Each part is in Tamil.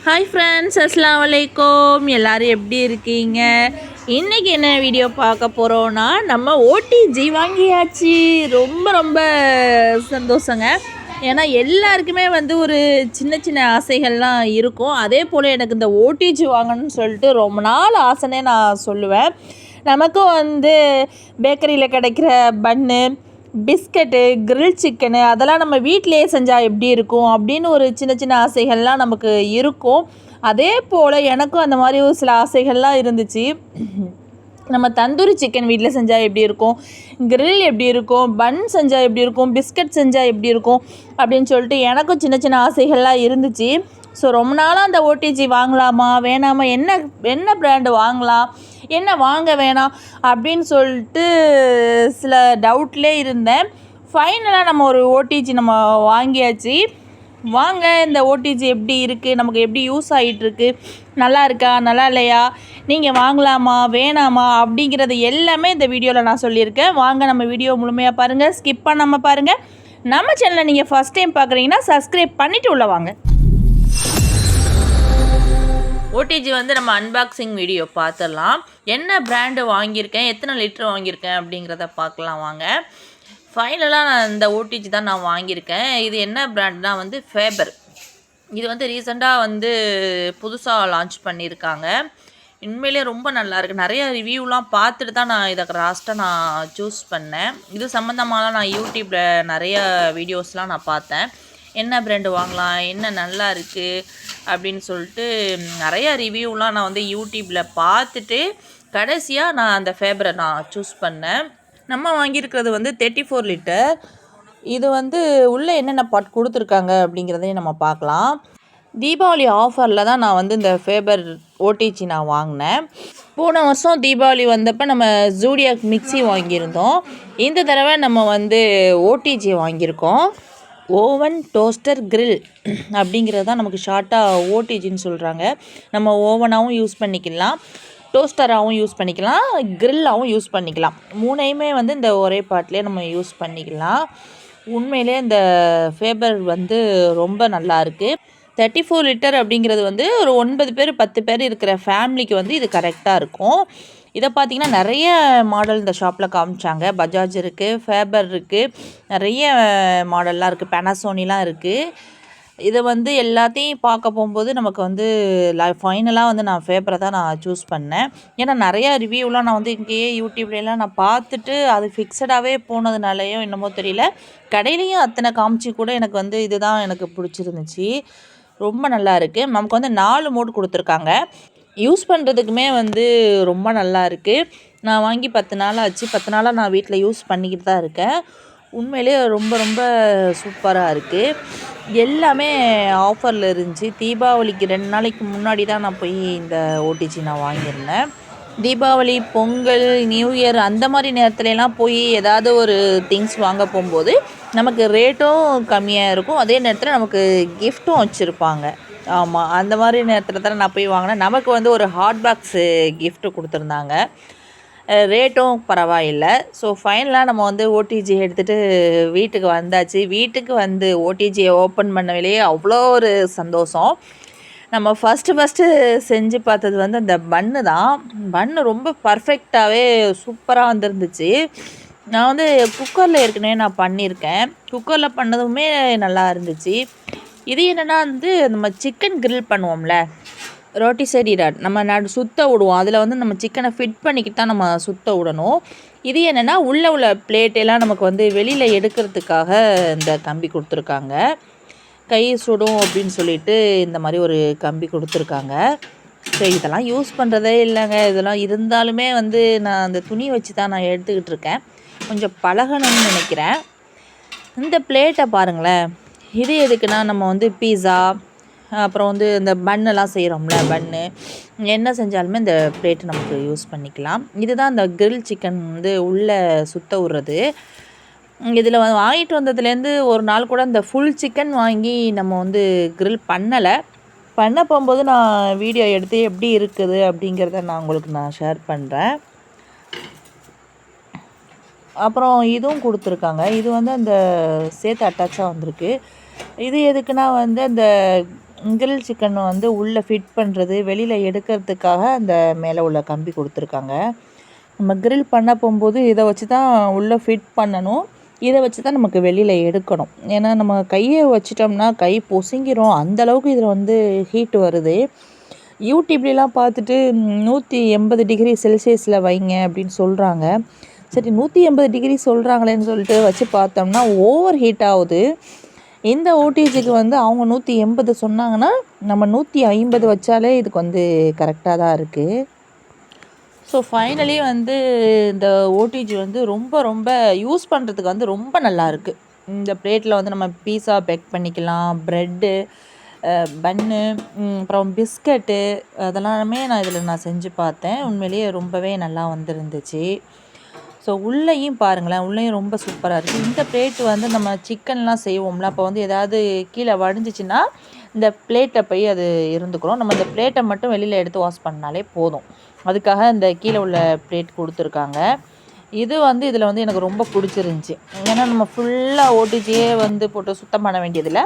ஹாய் ஃப்ரெண்ட்ஸ், அஸ்ஸலாமு அலைக்கும். எல்லோரும் எப்படி இருக்கீங்க? இன்றைக்கி என்ன வீடியோ பார்க்க போகிறோன்னா, நம்ம ஓடிஜி வாங்கியாச்சு. ரொம்ப ரொம்ப சந்தோஷங்க. ஏன்னா எல்லாருக்குமே ஒரு சின்ன சின்ன ஆசைகள்லாம் இருக்கும். அதே போல் எனக்கு இந்த ஓடிஜி வாங்கணும்னு சொல்லிட்டு ரொம்ப நாள் ஆசைனே நான் சொல்லுவேன். நமக்கும் பேக்கரியில் கிடைக்கிற பன்னு, பிஸ்கட்டு, கிரில் சிக்கனு அதெல்லாம் நம்ம வீட்டிலேயே செஞ்சால் எப்படி இருக்கும் அப்படின்னு ஒரு சின்ன சின்ன ஆசைகள்லாம் நமக்கு இருக்கும். அதே போல் எனக்கும் அந்த மாதிரி ஒரு சில ஆசைகள்லாம் இருந்துச்சு. நம்ம தந்தூரி சிக்கன் வீட்டில் செஞ்சால் எப்படி இருக்கும், கிரில் எப்படி இருக்கும், பன் செஞ்சால் எப்படி இருக்கும், பிஸ்கட் செஞ்சால் எப்படி இருக்கும் அப்படின்னு சொல்லிட்டு எனக்கும் சின்ன சின்ன ஆசைகள்லாம் இருந்துச்சு. ஸோ ரொம்ப நாளாக அந்த ஓடிஜி வாங்கலாமா வேணாமா, என்ன என்ன ப்ராண்டு வாங்கலாம், என்ன வாங்க வேணாம் அப்படின்னு சொல்லிட்டு சில டவுட்லேயே இருந்தேன். ஃபைனலாக நம்ம ஒரு ஓடிஜி நம்ம வாங்கியாச்சு. வாங்க இந்த ஓடிஜி எப்படி இருக்குது, நமக்கு எப்படி யூஸ் ஆகிட்டுருக்கு, நல்லா இருக்கா நல்லா இல்லையா, நீங்கள் வாங்கலாமா வேணாமா அப்படிங்கிறது எல்லாமே இந்த வீடியோவில் நான் சொல்லியிருக்கேன். வாங்க நம்ம வீடியோ முழுமையாக பாருங்கள், ஸ்கிப் பண்ணாமல் பாருங்கள். நம்ம சேனலை நீங்கள் ஃபஸ்ட் டைம் பார்க்குறீங்கன்னா சப்ஸ்கிரைப் பண்ணிவிட்டு உள்ள வாங்க. ஓடிஜி நம்ம அன்பாக்சிங் வீடியோ பார்த்துடலாம். என்ன பிராண்டு வாங்கியிருக்கேன், எத்தனை லிட்டர் வாங்கியிருக்கேன் அப்படிங்கிறத பார்க்கலாம் வாங்க. ஃபைனலாக நான் இந்த ஓடிஜி தான் நான் வாங்கியிருக்கேன். இது என்ன பிராண்ட்னா ஃபேபர். இது ரீசெண்டாக புதுசாக லான்ச் பண்ணியிருக்காங்க. உண்மையிலே ரொம்ப நல்லாயிருக்கு. நிறைய ரிவ்யூலாம் பார்த்துட்டு தான் நான் இதை லாஸ்ட்டாக நான் சூஸ் பண்ணேன். இது சம்மந்தமாலாம் நான் யூடியூப்பில் நிறைய வீடியோஸ்லாம் நான் பார்த்தேன். என்ன பிராண்டு வாங்கலாம், என்ன நல்லா இருக்குது அப்படின்னு சொல்லிட்டு நிறையா ரிவ்யூலாம் நான் யூடியூப்பில் பார்த்துட்டு கடைசியாக நான் அந்த ஃபேபரை நான் சூஸ் பண்ணேன். நம்ம வாங்கியிருக்கிறது 34 லிட்டர். இது உள்ளே என்னென்ன பாட் கொடுத்துருக்காங்க அப்படிங்கிறதையும் நம்ம பார்க்கலாம். தீபாவளி ஆஃபரில் தான் நான் இந்த ஃபேபர் ஓடிஜி நான் வாங்கினேன். போன வருஷம் தீபாவளி வந்தப்போ நம்ம ஜூடியாக் மிக்ஸி வாங்கியிருந்தோம். இந்த தடவை நம்ம ஓடிஜி வாங்கியிருக்கோம். ஓவன், டோஸ்டர், கிரில் அப்படிங்கிறது தான் நமக்கு ஷார்ட்டாக ஓடிஜின்னு சொல்கிறாங்க. நம்ம ஓவனாகவும் யூஸ் பண்ணிக்கலாம், டோஸ்டராகவும் யூஸ் பண்ணிக்கலாம், கிரில்லாகவும் யூஸ் பண்ணிக்கலாம். மூணையுமே இந்த ஒரே பாட்டிலே நம்ம யூஸ் பண்ணிக்கலாம். உண்மையிலே இந்த ஃபேபர் ரொம்ப நல்லா இருக்குது. 34 லிட்டர் அப்படிங்கிறது ஒரு 9 பேர் 10 பேர் இருக்கிற ஃபேமிலிக்கு இது கரெக்டாக இருக்கும். இதை பார்த்திங்கன்னா நிறைய மாடல் இந்த ஷாப்பில் காமிச்சாங்க. பஜாஜ் இருக்குது, ஃபேபர் இருக்குது, நிறைய மாடல்லாம் இருக்குது, பேனாசோனிலாம் இருக்குது. இதை எல்லாத்தையும் பார்க்க போகும்போது நமக்கு ஃபைனலாக நான் ஃபேபரை தான் நான் சூஸ் பண்ணேன். ஏன்னா நிறையா ரிவ்யூலாம் நான் இங்கேயே யூடியூப்லாம் நான் பார்த்துட்டு அது ஃபிக்ஸடாகவே போனதுனாலையோ என்னமோ தெரியல, கடையிலையும் அத்தனை காமிச்சு கூட எனக்கு இதுதான் எனக்கு பிடிச்சிருந்துச்சு. ரொம்ப நல்லா இருக்குது. நமக்கு 4 மோடு கொடுத்துருக்காங்க. யூஸ் பண்ணுறதுக்குமே ரொம்ப நல்லா இருக்குது. நான் வாங்கி 10 நாள் ஆச்சு. 10 நாளாக நான் வீட்டில் யூஸ் பண்ணிக்கிட்டு தான் இருக்கேன். உண்மையிலே ரொம்ப ரொம்ப சூப்பராக இருக்குது. எல்லாமே ஆஃபரில் இருந்துச்சு. தீபாவளிக்கு 2 நாளைக்கு முன்னாடி தான் நான் போய் இந்த ஓடிஜி நான் வாங்கியிருந்தேன். தீபாவளி, பொங்கல், நியூ இயர் அந்த மாதிரி நேரத்துலலாம் போய் ஏதாவது ஒரு திங்ஸ் வாங்க போகும்போது நமக்கு ரேட்டும் கம்மியாக இருக்கும். அதே நேரத்தில் நமக்கு கிஃப்ட்டும் வச்சுருப்பாங்க. ஆமாம், அந்த மாதிரி நேரத்தில் தானே நான் போய் வாங்கினேன். நமக்கு ஒரு ஹாட் பாக்ஸு கிஃப்ட்டு கொடுத்துருந்தாங்க. ரேட்டும் பரவாயில்லை. ஸோ ஃபைனலாக நம்ம ஓடிஜி எடுத்துகிட்டு வீட்டுக்கு வந்தாச்சு. வீட்டுக்கு ஓடிஜியை ஓப்பன் பண்ணவிலேயே அவ்வளோ ஒரு சந்தோஷம். நம்ம ஃபஸ்ட்டு செஞ்சு பார்த்தது அந்த பன்னு தான். பன்னு ரொம்ப பர்ஃபெக்டாகவே சூப்பராக வந்துருந்துச்சு. நான் குக்கரில் ஏற்கனவே நான் பண்ணியிருக்கேன். குக்கரில் பண்ணதுமே நல்லா இருந்துச்சு. இது என்னென்னா நம்ம சிக்கன் கிரில் பண்ணுவோம்ல, ரோட்டி சைடு ராட் நம்ம சுத்த விடுவோம். அதில் நம்ம சிக்கனை ஃபிட் பண்ணிக்கிட்டு தான் நம்ம சுத்த விடணும். இது என்னென்னா உள்ள பிளேட்டெல்லாம் நமக்கு வெளியில் எடுக்கிறதுக்காக இந்த கம்பி கொடுத்துருக்காங்க. கை சுடும் அப்படின்னு சொல்லிட்டு இந்த மாதிரி ஒரு கம்பி கொடுத்துருக்காங்க. ஸோ இதெல்லாம் யூஸ் பண்ணுறதே இல்லைங்க. இதெல்லாம் இருந்தாலுமே நான் அந்த துணி வச்சு தான் நான் எடுத்துக்கிட்டு இருக்கேன். கொஞ்சம் பழகணும்னு நினைக்கிறேன். இந்த பிளேட்டை பாருங்களேன். இது எதுக்குன்னா நம்ம பீஸா, அப்புறம் இந்த பன்னெல்லாம் செய்கிறோம்ல, பன்னு என்ன செஞ்சாலுமே இந்த பிளேட்டு நமக்கு யூஸ் பண்ணிக்கலாம். இதுதான் இந்த கிரில் சிக்கன் உள்ளே சுத்த விடுறது. இதில் வாங்கிட்டு வந்ததுலேருந்து ஒரு நாள் கூட இந்த ஃபுல் சிக்கன் வாங்கி நம்ம கிரில் பண்ண போகும்போது நான் வீடியோ எடுத்து எப்படி இருக்குது அப்படிங்கிறத நான் உங்களுக்கு ஷேர் பண்ணுறேன். அப்புறம் இதுவும் கொடுத்துருக்காங்க. இது அந்த சேர்த்து அட்டாச்சாக வந்திருக்கு. இது எதுக்குன்னா அந்த கிரில் சிக்கன் வந்து உள்ளே ஃபிட் பண்ணுறது வெளியில் எடுக்கிறதுக்காக அந்த மேலே உள்ள கம்பி கொடுத்துருக்காங்க. நம்ம கிரில் பண்ண போகும்போது இதை வச்சு தான் உள்ளே ஃபிட் பண்ணணும். இதை வச்சு தான் நமக்கு வெளியில் எடுக்கணும். ஏன்னா நம்ம கையை வச்சிட்டோம்னா கை பொசுங்கிரும். அந்தளவுக்கு இதில் வந்து ஹீட் வருது. யூடியூப்லாம் பார்த்துட்டு 180 டிகிரி செல்சியஸில் வைங்க அப்படின்னு சொல்கிறாங்க. சரி 180 டிகிரி சொல்கிறாங்களேன்னு சொல்லிட்டு வச்சு பார்த்தோம்னா ஓவர் ஹீட் ஆகுது. இந்த ஓடிஜிக்கு வந்து அவங்க 180 சொன்னாங்கன்னா நம்ம 150 வச்சாலே இதுக்கு வந்து கரெக்டாக தான் இருக்குது. ஸோ ஃபைனலி வந்து இந்த ஓடிஜி வந்து ரொம்ப ரொம்ப யூஸ் பண்ணுறதுக்கு வந்து ரொம்ப நல்லாயிருக்கு. இந்த பிளேட்டில் வந்து நம்ம பீஸா பேக் பண்ணிக்கலாம், ப்ரெட்டு, பன்னு, அப்புறம் பிஸ்கட்டு அதெல்லாமே நான் இதில் செஞ்சு பார்த்தேன். உண்மையிலேயே ரொம்பவே நல்லா வந்துருந்துச்சு. ஸோ உள்ளேயும் பாருங்களேன், உள்ளேயும் ரொம்ப சூப்பராக இருக்குது. இந்த பிளேட் வந்து நம்ம சிக்கன்லாம் செய்வோம்ல, அப்போ வந்து ஏதாவது கீழே வடிஞ்சிச்சின்னா இந்த பிளேட்டை போய் அது இருந்துக்கிறோம். நம்ம இந்த பிளேட்டை மட்டும் வெளியில் எடுத்து வாஷ் பண்ணாலே போதும். அதுக்காக இந்த கீழே உள்ள பிளேட் கொடுத்துருக்காங்க. இது வந்து இதில் வந்து எனக்கு ரொம்ப பிடிச்சிருந்துச்சி. ஏன்னா நம்ம ஃபுல்லாக ஓடிஜியே வந்து போட்டு சுத்தம் பண்ண வேண்டியதில்லை.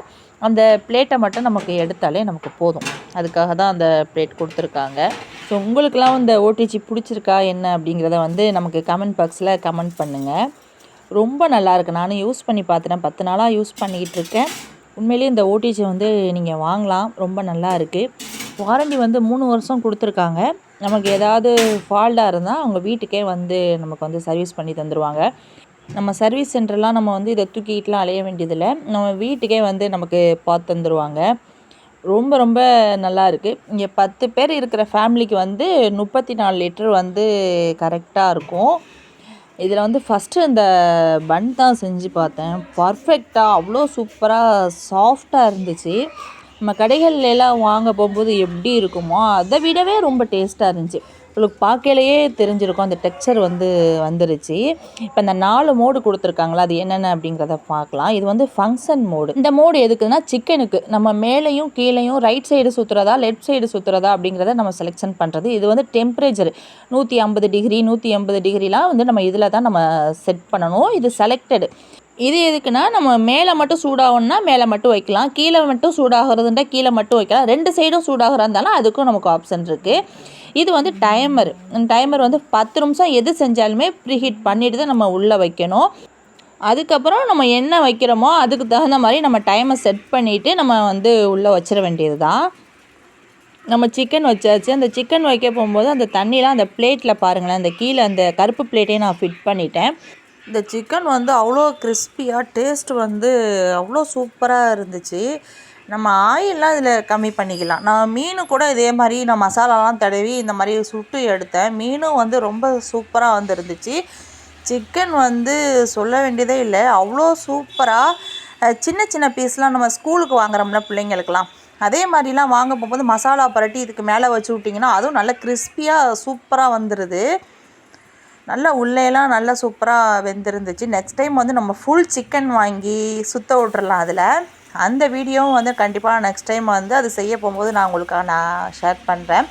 அந்த பிளேட்டை மட்டும் நமக்கு எடுத்தாலே நமக்கு போதும். அதுக்காக தான் அந்த பிளேட் கொடுத்துருக்காங்க. ஸோ உங்களுக்கெல்லாம் இந்த ஓடிஜி பிடிச்சிருக்கா என்ன அப்படிங்கிறத வந்து நமக்கு கமெண்ட் பாக்ஸில் கமெண்ட் பண்ணுங்கள். ரொம்ப நல்லாயிருக்கு. நானும் யூஸ் பண்ணி பார்த்துட்டேன். 10 நாளாக யூஸ் பண்ணிக்கிட்டு இருக்கேன். உண்மையிலேயே இந்த ஓடிஜி வந்து நீங்கள் வாங்கலாம். ரொம்ப நல்லா இருக்குது. வாரண்டி வந்து 3 வருஷம் கொடுத்துருக்காங்க. நமக்கு ஏதாவது ஃபால்ட்டாக இருந்தால் அவங்க வீட்டுக்கே வந்து நமக்கு வந்து சர்வீஸ் பண்ணி தந்துடுவாங்க. நம்ம சர்வீஸ் சென்டர்லாம் நம்ம வந்து இதை தூக்கிட்டுலாம் அலைய வேண்டியதில்லை. நம்ம வீட்டுக்கே வந்து நமக்கு பார்த்து தந்துடுவாங்க. ரொம்ப ரொம்ப நல்லா இருக்குது. இங்கே 10 பேர் இருக்கிற ஃபேமிலிக்கு வந்து 34 லிட்டர் வந்து கரெக்டாக இருக்கும். இதில் வந்து ஃபஸ்ட்டு இந்த பன் தான் செஞ்சு பார்த்தேன். பர்ஃபெக்டாக அவ்வளோ சூப்பராக சாஃப்டாக இருந்துச்சு. நம்ம கடைகள்லாம் வாங்க போகும்போது எப்படி இருக்குமோ அதை விடவே ரொம்ப டேஸ்ட்டாக இருந்துச்சு. உங்களுக்கு பார்க்கலையே தெரிஞ்சிருக்கும் அந்த டெக்ஸ்சர் வந்து வந்துருச்சு. இப்போ இந்த 4 மோடு கொடுத்துருக்காங்களா, அது என்னென்ன அப்படிங்கிறத பார்க்கலாம். இது வந்து ஃபங்க்ஷன் மோடு. இந்த மோடு எதுக்குன்னா சிக்கனுக்கு நம்ம மேலேயும் கீழேயும் ரைட் சைடு சுற்றுறதா லெஃப்ட் சைடு சுற்றுறதா அப்படிங்கிறத நம்ம செலெக்ஷன் பண்ணுறது. இது வந்து டெம்பரேச்சர் 150 டிகிரி 180 டிகிரிலாம் வந்து நம்ம இதில் தான் நம்ம செட் பண்ணணும். இது செலக்டடு. இது எதுக்குன்னா நம்ம மேலே மட்டும் சூடாகணுன்னா மேலே மட்டும் வைக்கலாம், கீழே மட்டும் சூடாகிறதுண்டா கீழே மட்டும் வைக்கலாம், 2 சைடும் சூடாகிறா இருந்தாலும் அதுக்கும் நமக்கு ஆப்ஷன் இருக்குது. இது வந்து டைமர் வந்து 10 நிமிஷம் எது செஞ்சாலுமே ப்ரீஹீட் பண்ணிட்டு தான் நம்ம உள்ளே வைக்கணும். அதுக்கப்புறம் நம்ம என்ன வைக்கிறோமோ அதுக்கு தகுந்த மாதிரி நம்ம டைமை செட் பண்ணிவிட்டு நம்ம வந்து உள்ளே வச்சிட வேண்டியது தான். நம்ம சிக்கன் வச்சாச்சு. அந்த சிக்கன் வைக்க போகும்போது அந்த தண்ணிலாம் அந்த பிளேட்டில் பாருங்களேன், அந்த கீழே அந்த கருப்பு பிளேட்டையும் நான் ஃபிட் பண்ணிட்டேன். இந்த சிக்கன் வந்து அவ்வளோ கிறிஸ்பியாக டேஸ்ட் வந்து அவ்வளோ சூப்பராக இருந்துச்சு. நம்ம ஆயிலெலாம் இதில் கம்மி பண்ணிக்கலாம். நான் மீன் கூட இதே மாதிரி நான் மசாலாலாம் தடவி இந்த மாதிரி சுட்டு எடுத்தேன். மீனும் வந்து ரொம்ப சூப்பராக வந்துருந்துச்சு. சிக்கன் வந்து சொல்ல வேண்டியதே இல்லை, அவ்வளோ சூப்பராக சின்ன சின்ன பீஸ்லாம் நம்ம ஸ்கூலுக்கு வாங்குறோம்ல பிள்ளைங்களுக்கெலாம், அதே மாதிரிலாம் வாங்க போகும்போது மசாலா பரட்டி இதுக்கு மேலே வச்சு விட்டிங்கன்னா அதுவும் நல்லா கிறிஸ்பியாக சூப்பராக வந்துடுது. நல்லா உள்ளேலாம் நல்லா சூப்பராக வெந்திருந்துச்சு. நெக்ஸ்ட் டைம் வந்து நம்ம ஃபுல் சிக்கன் வாங்கி சுத்த விட்றலாம் அதில். அந்த வீடியோவும் வந்து கண்டிப்பாக நெக்ஸ்ட் டைம் வந்து அது செய்ய போகும்போது நான் உங்களுக்கு ஷேர் பண்ணுறேன்.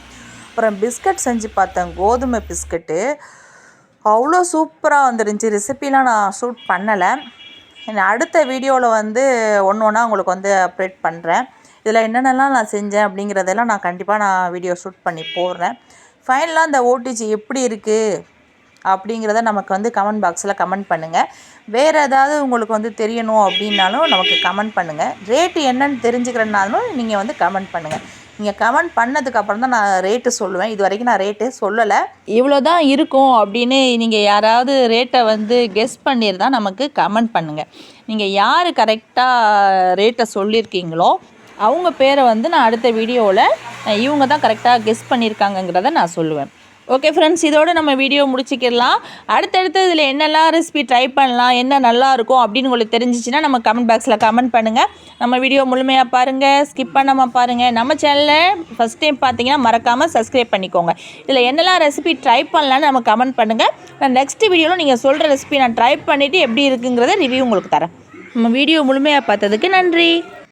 அப்புறம் பிஸ்கட் செஞ்சு பார்த்தேன், கோதுமை பிஸ்கட்டு. அவ்வளோ சூப்பராக வந்துருந்துச்சு. ரெசிபிலாம் நான் ஷூட் பண்ணலை. அடுத்த வீடியோவில் வந்து ஒன்று ஒன்றா உங்களுக்கு வந்து அப்டேட் பண்ணுறேன். இதில் என்னென்னலாம் நான் செஞ்சேன் அப்படிங்கிறதெல்லாம் நான் கண்டிப்பாக வீடியோ ஷூட் பண்ணி போடுறேன். ஃபைனலாக இந்த ஓடிஜி எப்படி இருக்குது அப்படிங்கிறத நமக்கு வந்து கமெண்ட் பாக்ஸில் கமெண்ட் பண்ணுங்கள். வேறு ஏதாவது உங்களுக்கு வந்து தெரியணும் அப்படின்னாலும் நமக்கு கமெண்ட் பண்ணுங்கள். ரேட்டு என்னன்னு தெரிஞ்சுக்கிறனாலும் நீங்கள் வந்து கமெண்ட் பண்ணுங்கள். நீங்கள் கமெண்ட் பண்ணதுக்கப்புறம் தான் நான் ரேட்டு சொல்லுவேன். இது வரைக்கும் நான் ரேட்டு சொல்லலை. இவ்வளோ தான் இருக்கும் அப்படின்னு நீங்கள் யாராவது ரேட்டை வந்து கெஸ் பண்ணியிருந்தால் நமக்கு கமெண்ட் பண்ணுங்கள். நீங்கள் யார் கரெக்டாக ரேட்டை சொல்லியிருக்கீங்களோ அவங்க பேரை வந்து நான் அடுத்த வீடியோவில் இவங்க தான் கரெக்டாக கெஸ் பண்ணியிருக்காங்கங்கிறத நான் சொல்லுவேன். ஓகே ஃப்ரெண்ட்ஸ், இதோடு நம்ம வீடியோ முடிச்சிக்கலாம். அடுத்தடுத்து இதில் என்னெல்லாம் ரெசிபி ட்ரை பண்ணலாம், என்ன நல்லா இருக்கும் அப்படின்னு உங்களுக்கு தெரிஞ்சிச்சுன்னா நம்ம கமெண்ட் பாக்ஸில் கமெண்ட் பண்ணுங்கள். நம்ம வீடியோ முழுமையாக பாருங்கள், ஸ்கிப் பண்ணாமல் பாருங்கள். நம்ம சேனலை ஃபஸ்ட் டைம் பார்த்தீங்கன்னா மறக்காமல் சப்ஸ்கிரைப் பண்ணிக்கோங்க. இதில் என்னெல்லாம் ரெசிபி ட்ரை பண்ணலான்னு நம்ம கமெண்ட் பண்ணுங்கள். நான் நெக்ஸ்ட் வீடியோவில் நீங்கள் சொல்கிற ரெசிபி நான் ட்ரை பண்ணிவிட்டு எப்படி இருக்குங்கிறத ரிவ்யூ உங்களுக்கு தரேன். நம்ம வீடியோ முழுமையாக பார்த்ததுக்கு நன்றி.